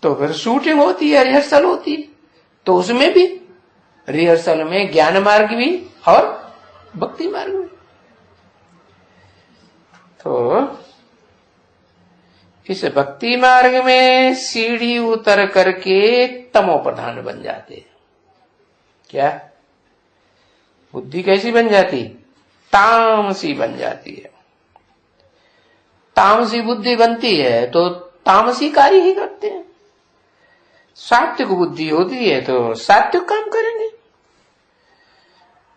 तो फिर शूटिंग होती है, रिहर्सल होती है। तो उसमें भी रिहर्सल में ज्ञान मार्ग भी और भक्ति मार्ग भी। तो इस भक्ति मार्ग में सीढ़ी उतर करके तमो प्रधान बन जाते। क्या बुद्धि कैसी बन जाती? तामसी बन जाती है। तामसी बुद्धि बनती है तो तामसी कार्य ही करते हैं। सात्विक बुद्धि होती है तो सात्विक काम करेंगे।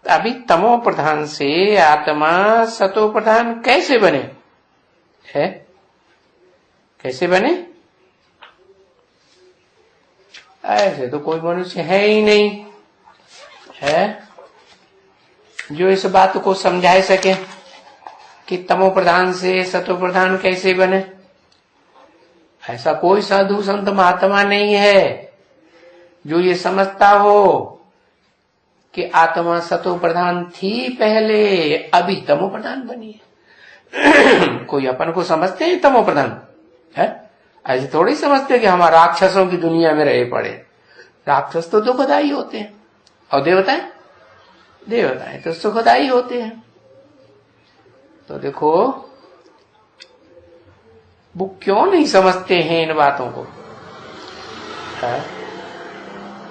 अभी तमो प्रधान से आत्मा सतो प्रधान कैसे बने? है कैसे बने? ऐसे तो कोई मनुष्य है ही नहीं है जो इस बात को समझा सके कि तमो प्रधान से सतो प्रधान कैसे बने। ऐसा कोई साधु संत महात्मा नहीं है जो ये समझता हो कि आत्मा सतो प्रधान थी पहले, अभी तमो प्रधान बनी है। कोई अपन को समझते हैं तमो प्रधान है? ऐसे थोड़ी समझते कि हम राक्षसों की दुनिया में रहे पड़े। राक्षस तो दुखदायी होते हैं और देवताएं तो सुखदायी होते हैं। तो देखो वो क्यों नहीं समझते हैं इन बातों को?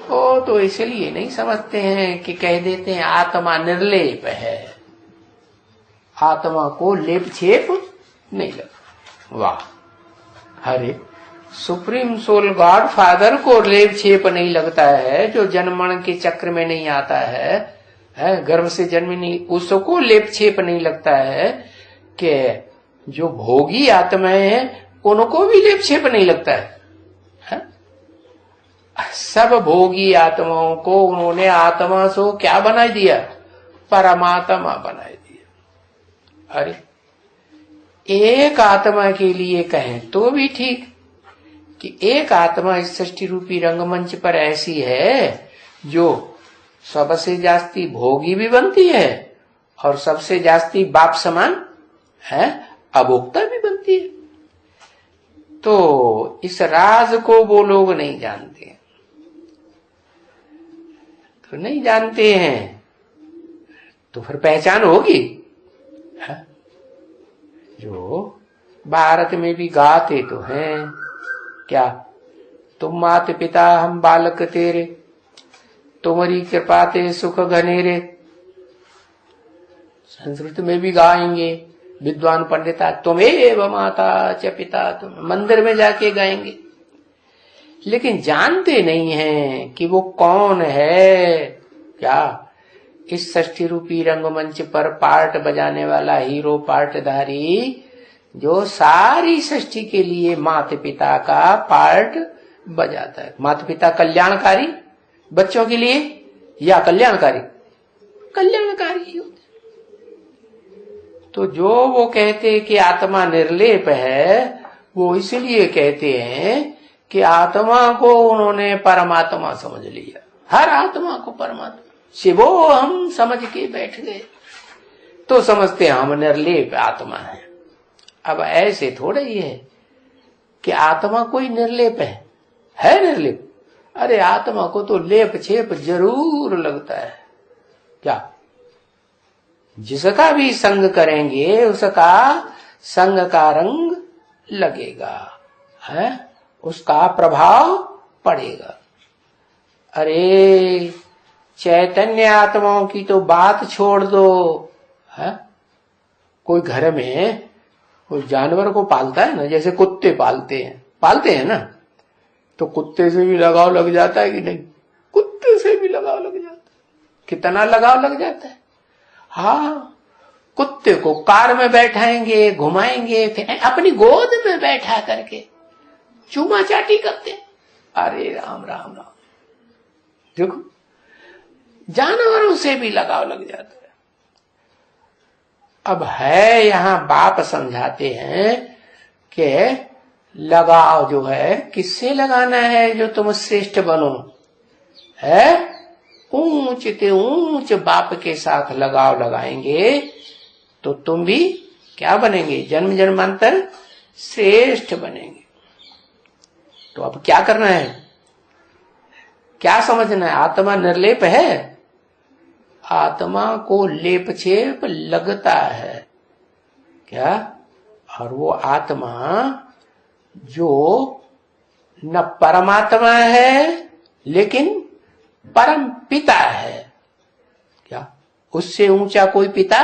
वो तो इसलिए नहीं समझते हैं कि कह देते हैं आत्मा निर्लेप है, आत्मा को लेप छेप नहीं लगा। वाह, अरे सुप्रीम सोल गॉड फादर को लेप छेप नहीं लगता है, जो जन्म मरण के चक्र में नहीं आता है, गर्भ से जन्म नहीं, उसको लेप छेप नहीं लगता है कि जो भोगी आत्माएं हैं उनको भी लेप छेप नहीं लगता है। सब भोगी आत्माओं को उन्होंने आत्मा से क्या बना दिया? परमात्मा बना दिया। अरे एक आत्मा के लिए कहें तो भी ठीक कि एक आत्मा इस सृष्टि रूपी रंगमंच पर ऐसी है जो सबसे जास्ती भोगी भी बनती है और सबसे जास्ती बाप समान है, अभोक्ता भी बनती है। तो इस राज को वो लोग नहीं जानते, तो नहीं जानते हैं तो फिर पहचान होगी है? जो भारत में भी गाते तो हैं क्या, तुम मात पिता हम बालक तेरे, तुम्हारी कृपा ते सुख घनेरे। संस्कृत में भी गाएंगे विद्वान पंडिता, तुम्हें माता च पिता, तुम मंदिर में जाके गाएंगे। लेकिन जानते नहीं हैं कि वो कौन है। क्या इस सृष्टि रूपी रंगमंच पर पार्ट बजाने वाला हीरो पार्टधारी जो सारी सृष्टि के लिए माता पिता का पार्ट बजाता है। माता पिता कल्याणकारी बच्चों के लिए या कल्याणकारी? कल्याणकारी ही होते। तो जो वो कहते कि आत्मा निर्लेप है, वो इसलिए कहते हैं कि आत्मा को उन्होंने परमात्मा समझ लिया। हर आत्मा को परमात्मा से वो हम समझ के बैठ गए, तो समझते हम निर्लेप आत्मा है। अब ऐसे थोड़ा ही है कि आत्मा कोई निर्लेप है निर्लेप? अरे आत्मा को तो लेप छेप जरूर लगता है। क्या जिसका भी संग करेंगे उसका संग का रंग लगेगा, है उसका प्रभाव पड़ेगा। अरे चैतन्य आत्माओं की तो बात छोड़ दो, है कोई घर में कोई जानवर को पालता है ना, जैसे कुत्ते पालते हैं ना, तो कुत्ते से भी लगाव लग जाता है कि नहीं? कुत्ते से भी लगाव लग जाता है। कितना लगाव लग जाता है। हाँ, कुत्ते को कार में बैठाएंगे, घुमाएंगे, फिर अपनी गोद में बैठा करके चूमा चाटी करते। अरे राम राम राम, देखो जानवरों से भी लगाव लग जाता है। अब है यहां बाप समझाते हैं कि लगाव जो है किससे लगाना है? जो तुम श्रेष्ठ बनो, है ऊंच ते ऊंच बाप के साथ लगाव लगाएंगे तो तुम भी क्या बनेंगे? जन्म जन्मांतर श्रेष्ठ बनेंगे। तो अब क्या करना है? क्या समझना है? आत्मा निर्लेप है? आत्मा को लेप छेप लगता है क्या? और वो आत्मा जो न परमात्मा है लेकिन परम पिता है, क्या उससे ऊंचा कोई पिता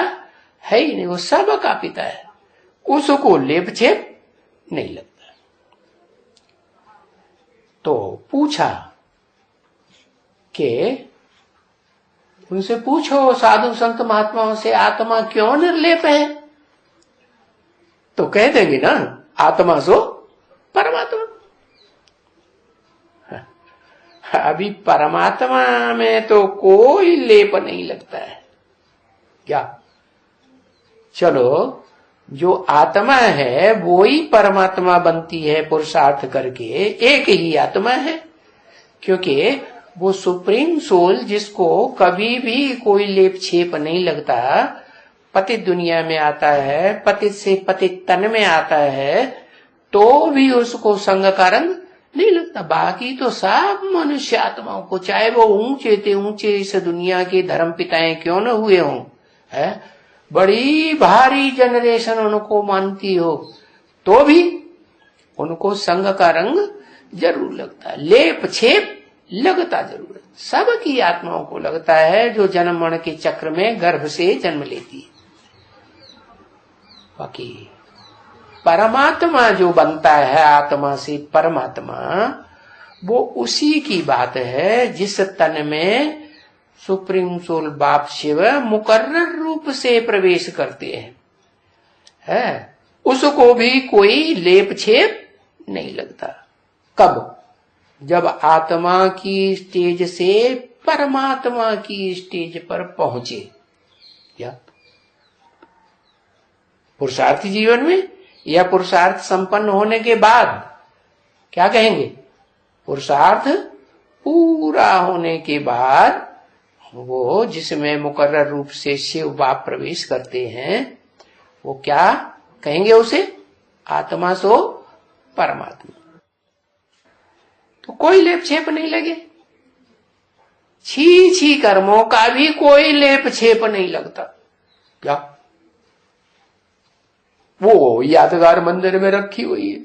है ही नहीं, वो सबका पिता है, उसको लेप छेप नहीं लगता। तो पूछा कि उनसे पूछो साधु संत महात्माओं से, आत्मा क्यों निर्लेप है? तो कह देंगे ना, आत्मा सो परमात्मा। अभी परमात्मा में तो कोई लेप नहीं लगता है क्या? चलो, जो आत्मा है वो ही परमात्मा बनती है पुरुषार्थ करके, एक ही आत्मा है, क्योंकि वो सुप्रीम सोल जिसको कभी भी कोई लेप छेप नहीं लगता, पतित दुनिया में आता है, पतित से पतित तन में आता है, तो भी उसको संग का रंग नहीं लगता। बाकी तो सब मनुष्य आत्माओं को, चाहे वो ऊंचे ते ऊंचे इस दुनिया के धर्म पिताएं क्यों न हुए हों, है बड़ी भारी जनरेशन उनको मानती हो, तो भी उनको संग का रंग जरूर लगता है, लेप छेप लगता जरूर है। सबकी आत्माओं को लगता है जो जन्म मरण के चक्र में गर्भ से जन्म लेती है। बाकी परमात्मा जो बनता है आत्मा से परमात्मा, वो उसी की बात है जिस तन में सुप्रीम सोल बाप शिव मुकर्रर रूप से प्रवेश करते हैं, है उसको भी कोई लेप छेप नहीं लगता। कब? जब आत्मा की स्टेज से परमात्मा की स्टेज पर पहुंचे, या पुरुषार्थी जीवन में या पुरुषार्थ संपन्न होने के बाद, क्या कहेंगे? पुरुषार्थ पूरा होने के बाद वो जिसमें मुकर्रर रूप से शिव बाप प्रवेश करते हैं, वो क्या कहेंगे? उसे आत्मा सो परमात्मा। तो कोई लेप छेप नहीं लगे, छी छी कर्मों का भी कोई लेप छेप नहीं लगता। क्या? वो यादगार मंदिर में रखी हुई है,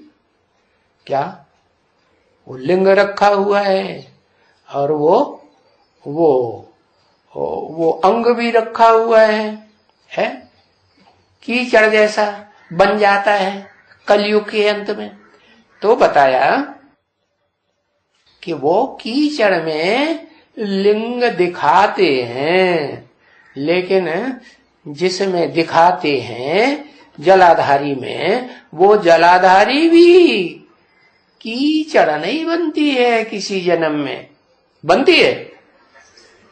क्या वो लिंग रखा हुआ है, और वो अंग भी रखा हुआ है? कीचड़ जैसा बन जाता है कलयुग के अंत में। तो बताया कि वो कीचड़ में लिंग दिखाते हैं, लेकिन जिसमें दिखाते हैं जलाधारी में, वो जलाधारी भी कीचड़ नहीं बनती है। किसी जन्म में बनती है?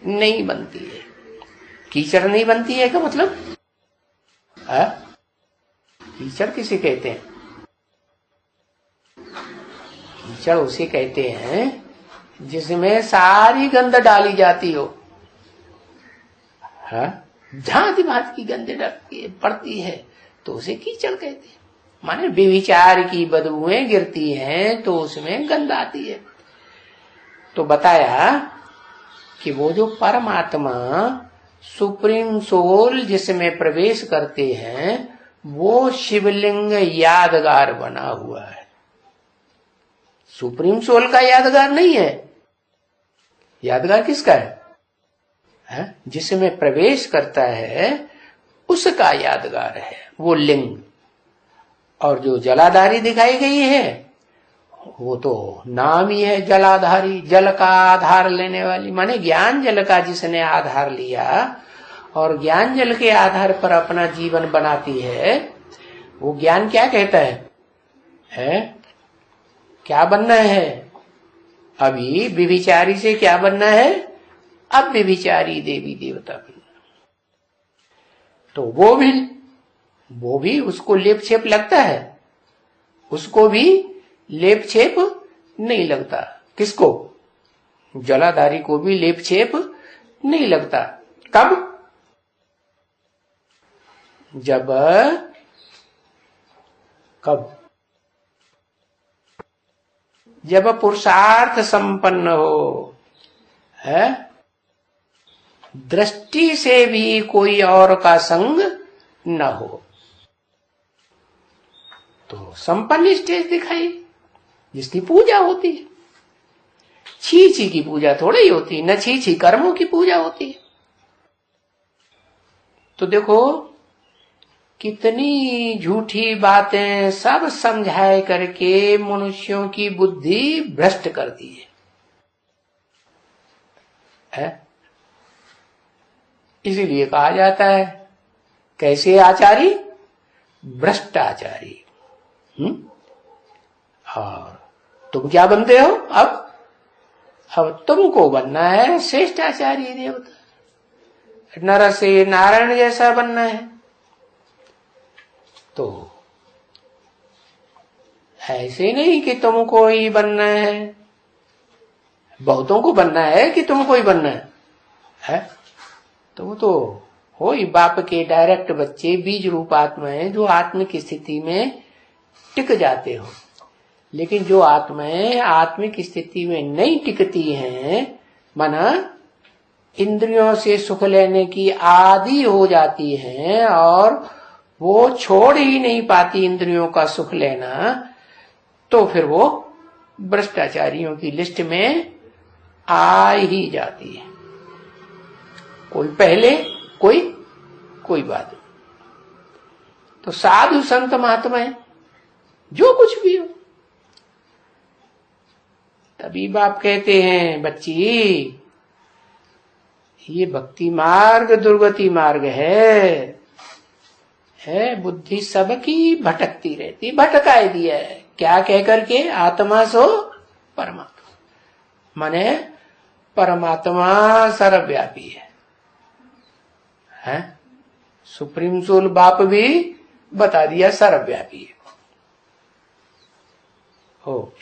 नहीं बनती है। कीचड़ नहीं बनती है का मतलब है? कीचड़ किसे कहते हैं? कीचड़ उसे कहते हैं जिसमें सारी गंध डाली जाती हो, भांति भांति की गंध पड़ती है, तो उसे कीचड़ कहते हैं। माने व्यभिचार की बदबुएं गिरती हैं तो उसमें गंध आती है। तो बताया कि वो जो परमात्मा सुप्रीम सोल जिसमें प्रवेश करते हैं, वो शिवलिंग यादगार बना हुआ है। सुप्रीम सोल का यादगार नहीं है। यादगार किसका है? जिसमें प्रवेश करता है उसका यादगार है वो लिंग। और जो जलाधारी दिखाई गई है वो तो नाम ही है जलाधारी, जल का आधार लेने वाली। माने ज्ञान जल का जिसने आधार लिया और ज्ञान जल के आधार पर अपना जीवन बनाती है, वो ज्ञान क्या कहता है? क्या बनना है? अभी व्यभिचारी से क्या बनना है? अब व्यभिचारी देवी देवता बनना। तो वो भी उसको लेप छेप लगता है, उसको भी लेप छेप नहीं लगता। किसको? जलाधारी को भी लेप छेप नहीं लगता। कब? जब पुरुषार्थ संपन्न हो, है दृष्टि से भी कोई और का संग न हो, तो संपन्न स्टेज दिखाई जिसकी पूजा होती है। छी छी की पूजा थोड़ी ही होती, न छी छी कर्मों की पूजा होती है। तो देखो कितनी झूठी बातें सब समझाए करके मनुष्यों की बुद्धि भ्रष्ट कर दी है? इसीलिए कहा जाता है कैसे आचारी? भ्रष्टाचारी। और तुम क्या बनते हो? अब तुमको बनना है श्रेष्ठाचारी देवता, नर से नारायण जैसा बनना है। तो ऐसे नहीं कि तुमको ही बनना है, बहुतों को बनना है कि तुमको ही बनना है? तुम तो हो ही बाप के डायरेक्ट बच्चे, बीज रूप आत्माएं जो आत्म की स्थिति में टिक जाते हो। लेकिन जो आत्माएं आत्मिक स्थिति में नहीं टिकती हैं, माना इंद्रियों से सुख लेने की आदी हो जाती हैं और वो छोड़ ही नहीं पाती इंद्रियों का सुख लेना, तो फिर वो भ्रष्टाचारियों की लिस्ट में आ ही जाती है। कोई पहले कोई बात। तो साधु संत महात्मा जो कुछ भी हो। तभी बाप कहते हैं, बच्ची ये भक्ति मार्ग दुर्गति मार्ग है, बुद्धि सबकी भटकती रहती, भटकाए दिया है क्या कह करके, आत्मा सो परमात्मा, माने परमात्मा सर्वव्यापी है? सुप्रीम सोल बाप भी बता दिया सर्वव्यापी है। हो